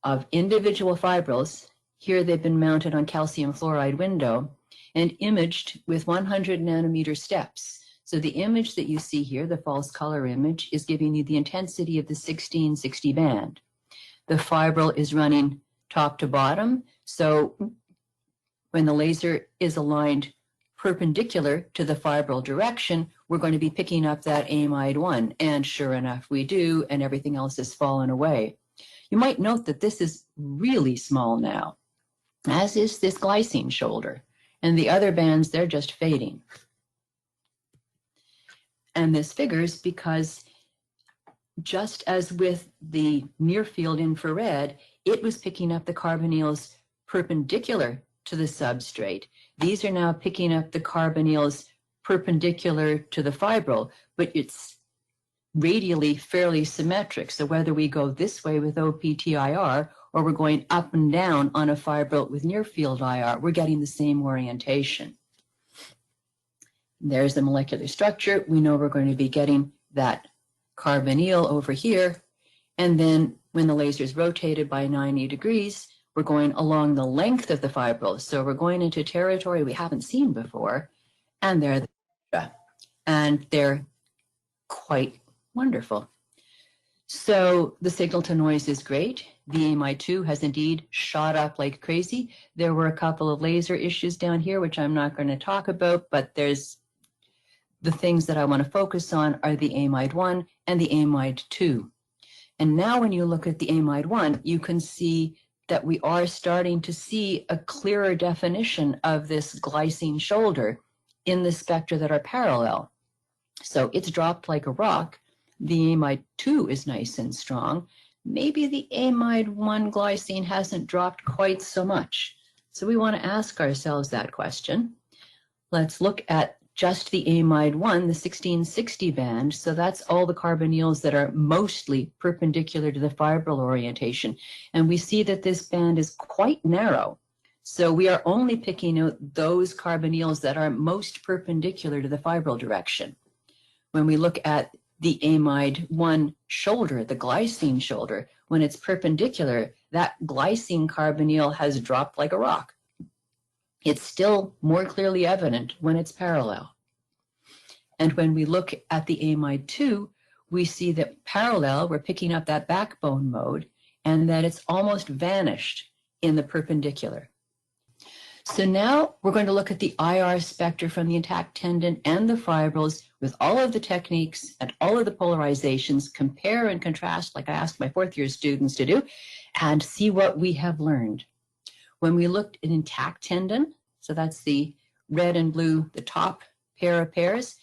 of individual fibrils. Here they've been mounted on calcium fluoride window and imaged with 100 nanometer steps. So the image that you see here, the false color image, is giving you the intensity of the 1660 band. The fibril is running top to bottom. So when the laser is aligned perpendicular to the fibril direction, we're going to be picking up that Amide I. And sure enough, we do, and everything else has fallen away. You might note that this is really small now, as is this glycine shoulder. And the other bands, they're just fading. And this figures because just as with the near field infrared, it was picking up the carbonyls perpendicular to the substrate. These are now picking up the carbonyls perpendicular to the fibril, but it's radially fairly symmetric. So whether we go this way with O-PTIR or we're going up and down on a fibril with near field IR, we're getting the same orientation. There's the molecular structure. We know we're going to be getting that carbonyl over here. And then when the laser is rotated by 90 degrees, we're going along the length of the fibrils. So we're going into territory we haven't seen before. And they're quite wonderful. So the signal to noise is great. The Amide II has indeed shot up like crazy. There were a couple of laser issues down here, which I'm not going to talk about, but there's the things that I want to focus on are the Amide I and the Amide II. And now when you look at the Amide I, you can see that we are starting to see a clearer definition of this glycine shoulder in the spectra that are parallel. So it's dropped like a rock. The Amide II is nice and strong. Maybe the Amide I glycine hasn't dropped quite so much. So we want to ask ourselves that question. Let's look at just the Amide I, the 1660 band. So that's all the carbonyls that are mostly perpendicular to the fibril orientation. And we see that this band is quite narrow. So we are only picking out those carbonyls that are most perpendicular to the fibril direction. When we look at the Amide I shoulder, the glycine shoulder, when it's perpendicular, that glycine carbonyl has dropped like a rock. It's still more clearly evident when it's parallel. And when we look at the Amide II, we see that parallel, we're picking up that backbone mode, and that it's almost vanished in the perpendicular. So now we're going to look at the IR spectra from the intact tendon and the fibrils with all of the techniques and all of the polarizations, compare and contrast like I asked my fourth-year students to do, and see what we have learned. When we looked at intact tendon, so that's the red and blue, the top pair of pairs,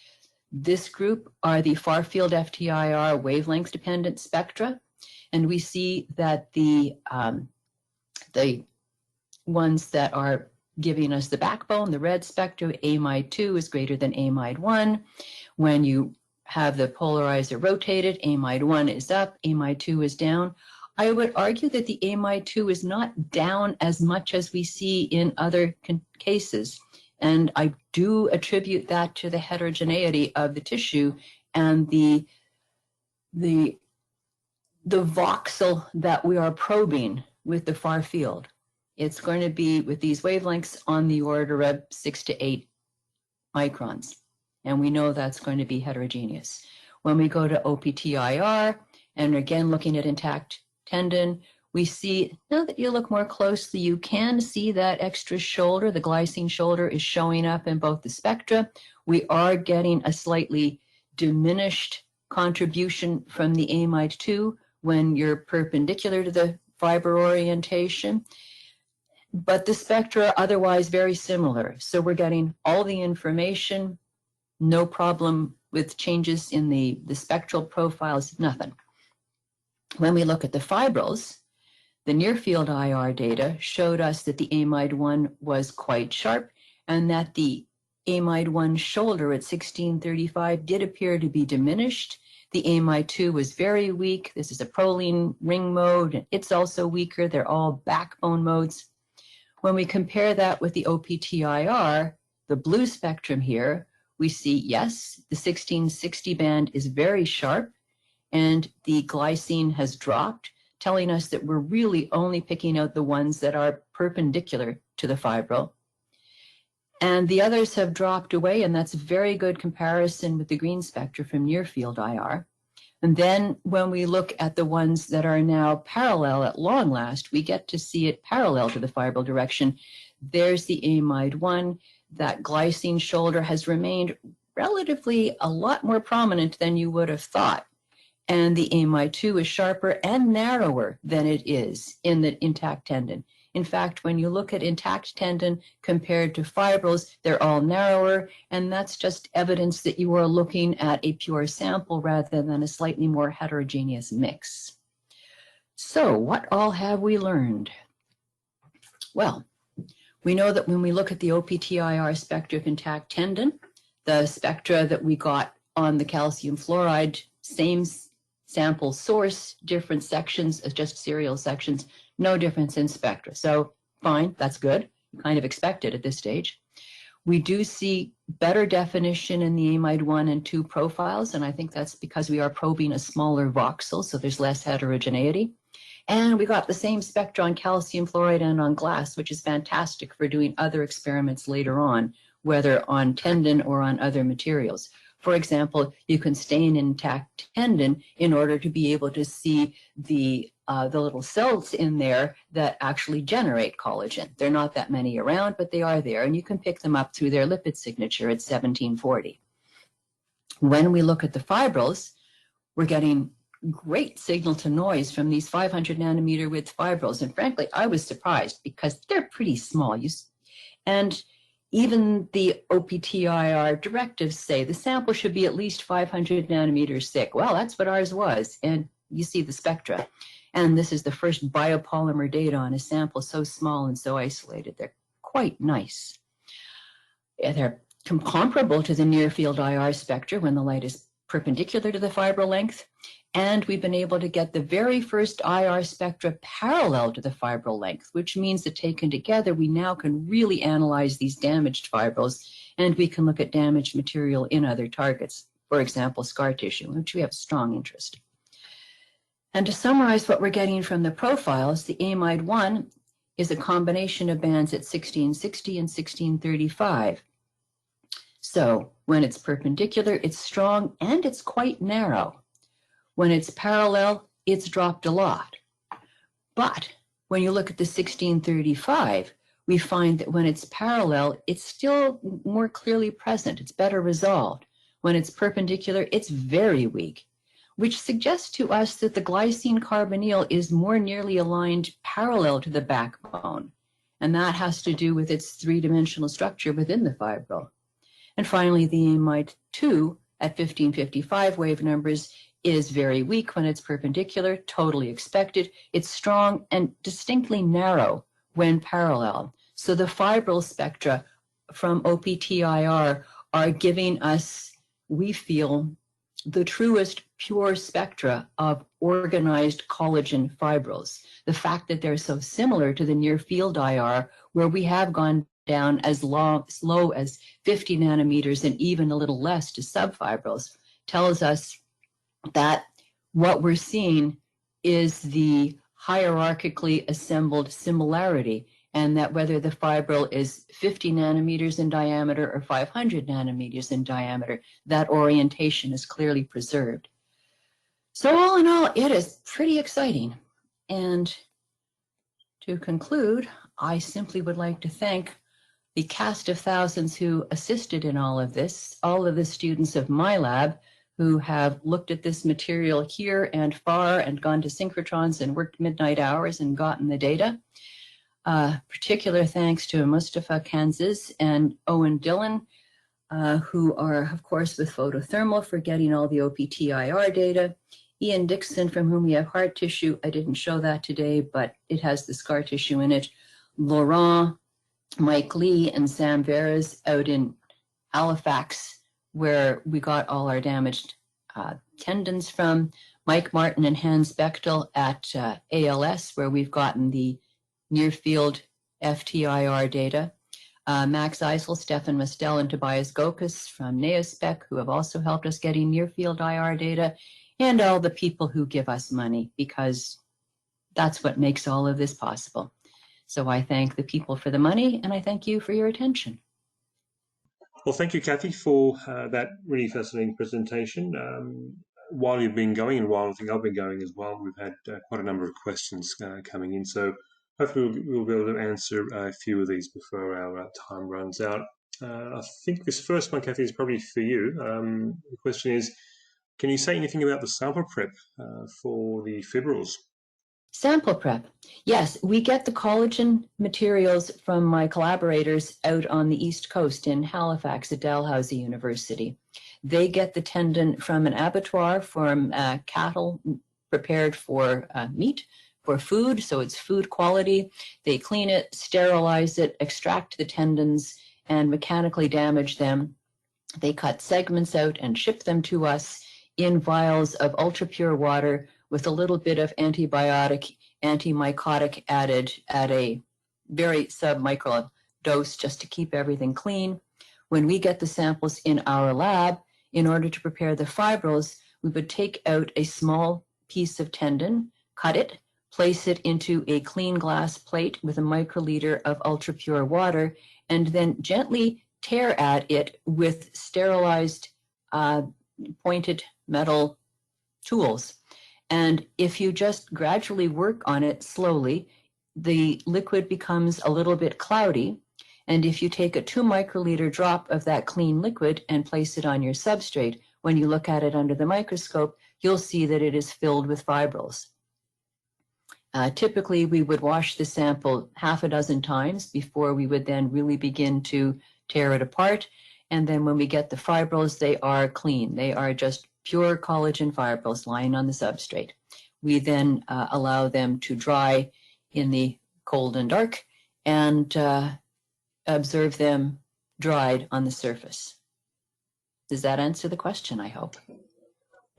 this group are the far field FTIR wavelength dependent spectra, and we see that the ones that are giving us the backbone, the red spectrum. Amide II is greater than Amide I. When you have the polarizer rotated, Amide I is up, Amide II is down. I would argue that the Amide II is not down as much as we see in other cases. And I do attribute that to the heterogeneity of the tissue and the voxel that we are probing with the far field. It's going to be with these wavelengths on the order of 6 to 8 microns. And we know that's going to be heterogeneous. When we go to O-PTIR, and again looking at intact tendon, we see, now that you look more closely, you can see that extra shoulder, the glycine shoulder, is showing up in both the spectra. We are getting a slightly diminished contribution from the Amide II when you're perpendicular to the fiber orientation. But the spectra are otherwise very similar. So we're getting all the information, no problem with changes in the spectral profiles, nothing. When we look at the fibrils, the near-field IR data showed us that the Amide I was quite sharp and that the Amide I shoulder at 1635 did appear to be diminished. The Amide II was very weak. This is a proline ring mode, and it's also weaker. They're all backbone modes. When we compare that with the O-PTIR, the blue spectrum here, we see, yes, the 1660 band is very sharp, and the glycine has dropped, telling us that we're really only picking out the ones that are perpendicular to the fibril. And the others have dropped away, and that's a very good comparison with the green spectra from near-field IR. And then when we look at the ones that are now parallel at long last, we get to see it parallel to the fibril direction. There's the Amide I. That glycine shoulder has remained relatively a lot more prominent than you would have thought. And the Amide II is sharper and narrower than it is in the intact tendon. In fact, when you look at intact tendon compared to fibrils, they're all narrower, and that's just evidence that you are looking at a pure sample rather than a slightly more heterogeneous mix. So what all have we learned? Well, we know that when we look at the O-PTIR spectra of intact tendon, the spectra that we got on the calcium fluoride, same sample source, different sections, just serial sections, no difference in spectra. So fine, that's good. Kind of expected at this stage. We do see better definition in the Amide I and II profiles, and I think that's because we are probing a smaller voxel, so there's less heterogeneity. And we got the same spectra on calcium fluoride and on glass, which is fantastic for doing other experiments later on, whether on tendon or on other materials. For example, you can stain an intact tendon in order to be able to see the little cells in there that actually generate collagen. They're not that many around, but they are there, and you can pick them up through their lipid signature at 1740. When we look at the fibrils, we're getting great signal to noise from these 500 nanometer width fibrils. And frankly, I was surprised because they're pretty small. And even the O-PTIR directives say the sample should be at least 500 nanometers thick. Well, that's what ours was. And you see the spectra. And this is the first biopolymer data on a sample so small and so isolated. They're quite nice. They're comparable to the near-field IR spectra when the light is perpendicular to the fibril length. And we've been able to get the very first IR spectra parallel to the fibril length, which means that taken together, we now can really analyze these damaged fibrils, and we can look at damaged material in other targets, for example, scar tissue, in which we have a strong interest. And to summarize what we're getting from the profiles, the Amide I is a combination of bands at 1660 and 1635. So when it's perpendicular, it's strong and it's quite narrow. When it's parallel, it's dropped a lot. But when you look at the 1635, we find that when it's parallel, it's still more clearly present. It's better resolved. When it's perpendicular, it's very weak, which suggests to us that the glycine carbonyl is more nearly aligned parallel to the backbone. And that has to do with its three-dimensional structure within the fibril. And finally, the Amide II at 1555 wave numbers is very weak when it's perpendicular, totally expected. It's strong and distinctly narrow when parallel. So the fibril spectra from O-PTIR are giving us, we feel, the truest pure spectra of organized collagen fibrils. The fact that they're so similar to the near field IR, where we have gone down as low as 50 nanometers and even a little less to subfibrils, tells us that what we're seeing is the hierarchically assembled similarity, and that whether the fibril is 50 nanometers in diameter or 500 nanometers in diameter, that orientation is clearly preserved. So all in all, it is pretty exciting. And to conclude, I simply would like to thank the cast of thousands who assisted in all of this, all of the students of my lab who have looked at this material here and far and gone to synchrotrons and worked midnight hours and gotten the data. Particular thanks to Mustafa Kanziz and Owen Dillon, who are, of course, with photothermal for getting all the O-PTIR data. Ian Dixon, from whom we have heart tissue. I didn't show that today, but it has the scar tissue in it. Laurent, Mike Lee, and Sam Veras out in Halifax, where we got all our damaged tendons from. Mike Martin and Hans Bechtel at ALS, where we've gotten the near-field FTIR data. Max Eisel, Stefan Mastel, and Tobias Gokas from NeoSpec, who have also helped us getting near-field IR data, and all the people who give us money, because that's what makes all of this possible. So I thank the people for the money, and I thank you for your attention. Well, thank you, Kathy, for that really fascinating presentation. While you've been going, and while I think I've been going as well, we've had quite a number of questions coming in. So hopefully we'll be able to answer a few of these before our time runs out. I think this first one, Kathy, is probably for you. The question is, can you say anything about the sample prep for the fibrils? Sample prep. Yes, we get the collagen materials from my collaborators out on the East Coast in Halifax at Dalhousie University. They get the tendon from an abattoir from cattle prepared for meat, for food, so it's food quality. They clean it, sterilize it, extract the tendons, and mechanically damage them. They cut segments out and ship them to us in vials of ultra-pure water with a little bit of antibiotic, antimycotic added at a very submicron dose just to keep everything clean. When we get the samples in our lab, in order to prepare the fibrils, we would take out a small piece of tendon, cut it, place it into a clean glass plate with a microliter of ultra-pure water, and then gently tear at it with sterilized pointed metal tools. And if you just gradually work on it slowly, the liquid becomes a little bit cloudy. And if you take a 2 microliter drop of that clean liquid and place it on your substrate, when you look at it under the microscope, you'll see that it is filled with fibrils. Typically, we would wash the sample half a dozen times before we would then really begin to tear it apart. And then when we get the fibrils, they are clean. They are just pure collagen fibrils lying on the substrate. We then allow them to dry in the cold and dark and observe them dried on the surface. Does that answer the question, I hope?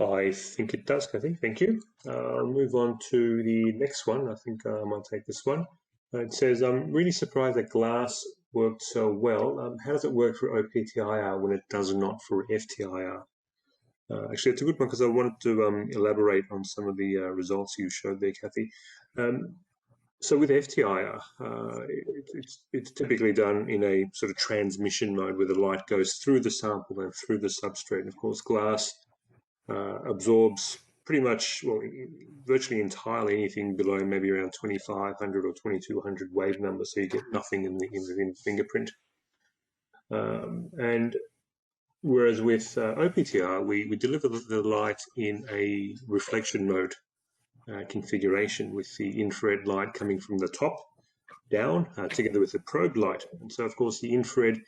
I think it does, Kathy. Thank you. I'll move on to the next one. I think I might take this one. It says, I'm really surprised that glass worked so well. How does it work for O-PTIR when it does not for FTIR? Actually, it's a good one because I wanted to elaborate on some of the results you showed there, Kathy. So with FTIR, it's typically done in a sort of transmission mode where the light goes through the sample and through the substrate. And of course, glass absorbs pretty much, well, virtually entirely anything below maybe around 2500 or 2200 wave number, so you get nothing in the fingerprint. And whereas with O-PTIR, we deliver the light in a reflection mode configuration with the infrared light coming from the top down together with the probe light. And so, of course, the infrared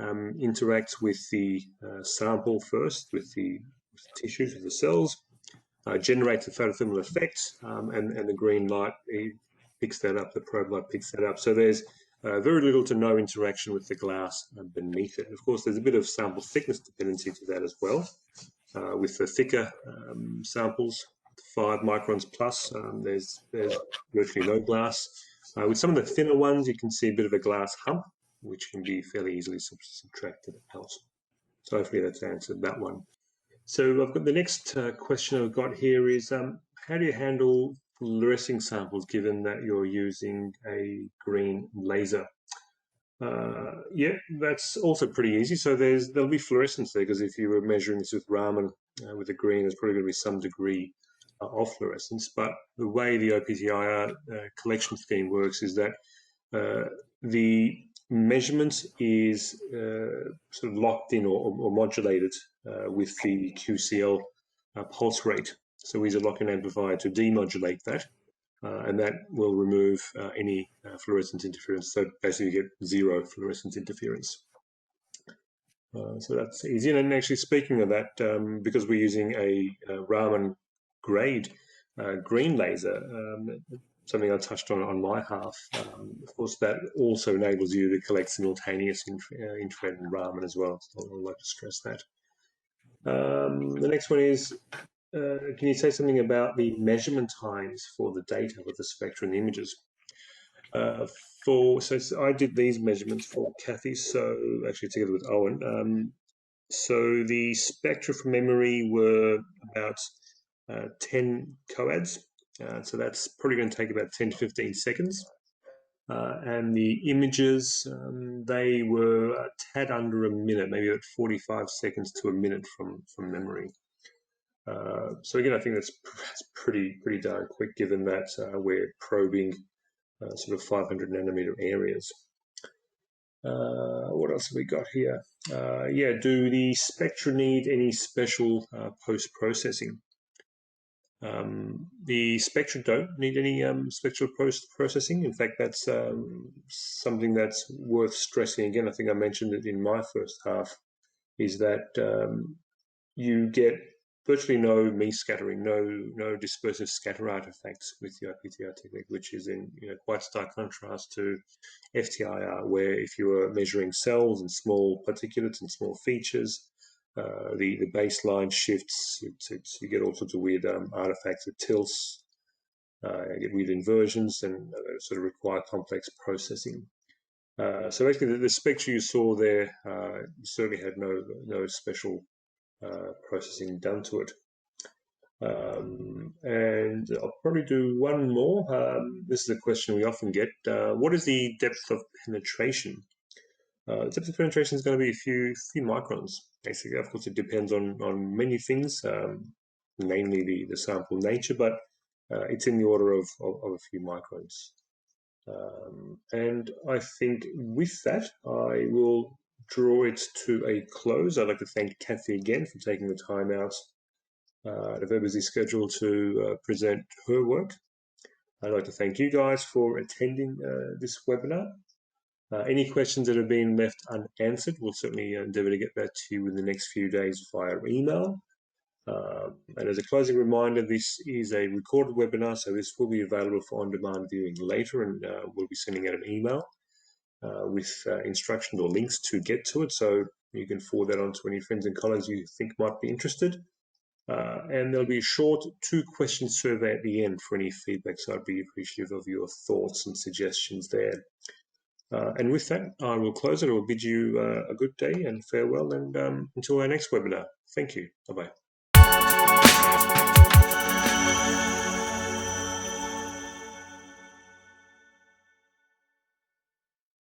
interacts with the sample first, with the tissues, with the cells, generates a photothermal effect, and the green light picks that up, the probe light picks that up. So there's very little to no interaction with the glass beneath it. Of course, there's a bit of sample thickness dependency to that as well. With the thicker samples, 5 microns plus, there's virtually no glass. With some of the thinner ones, you can see a bit of a glass hump, which can be fairly easily subtracted out. So hopefully that's answered that one. So I've got the next question I've got here is, how do you handle fluorescing samples given that you're using a green laser? Yeah, that's also pretty easy. So there'll be fluorescence there, because if you were measuring this with Raman with the green, there's probably going to be some degree of fluorescence. But the way the O-PTIR collection scheme works is that the measurement is sort of locked in or modulated with the QCL pulse rate. So we use a lock-in amplifier to demodulate that. And that will remove any fluorescence interference. So basically you get 0 fluorescence interference. So that's easy. And then actually speaking of that, because we're using a Raman grade green laser, something I touched on my half, of course that also enables you to collect simultaneous infrared and Raman as well. So I'd like to stress that. The next one is, can you say something about the measurement times for the data with the Spectra and the images? So I did these measurements for Kathy, so actually together with Owen. So the Spectra from memory were about 10 coads. So that's probably going to take about 10 to 15 seconds. And the images, they were a tad under a minute, maybe about 45 seconds to a minute from memory. So again, I think that's pretty darn quick, given that we're probing sort of 500 nanometer areas. What else have we got here? Yeah, do the Spectra need any special post-processing? The Spectra don't need any special post-processing. In fact, that's something that's worth stressing. Again, I think I mentioned it in my first half, is that you get virtually no scattering, no dispersive scatter artifacts with the O-PTIR technique, which is in quite stark contrast to FTIR, where if you are measuring cells and small particulates and small features, the baseline shifts. You get all sorts of weird artifacts, it tilts, you get weird inversions, and sort of require complex processing. So basically, the Spectra you saw there certainly had no special processing done to it. And I'll probably do one more. This is a question we often get. What is the depth of penetration? Depth of penetration is going to be a few microns, basically. Of course, it depends on many things, namely the sample nature, but it's in the order of a few microns. And I think with that, I will draw it to a close. I'd like to thank Kathy again for taking the time out of her busy schedule to present her work. I'd like to thank you guys for attending this webinar. Any questions that have been left unanswered, we'll certainly endeavour to get that to you in the next few days via email. And as a closing reminder, this is a recorded webinar, so this will be available for on-demand viewing later, and we'll be sending out an email with instructions or links to get to it, so you can forward that on to any friends and colleagues you think might be interested. And there'll be a short 2-question survey at the end for any feedback, so I'd be appreciative of your thoughts and suggestions there. And with that, I will close it. I will bid you a good day and farewell, and until our next webinar. Thank you. Bye-bye.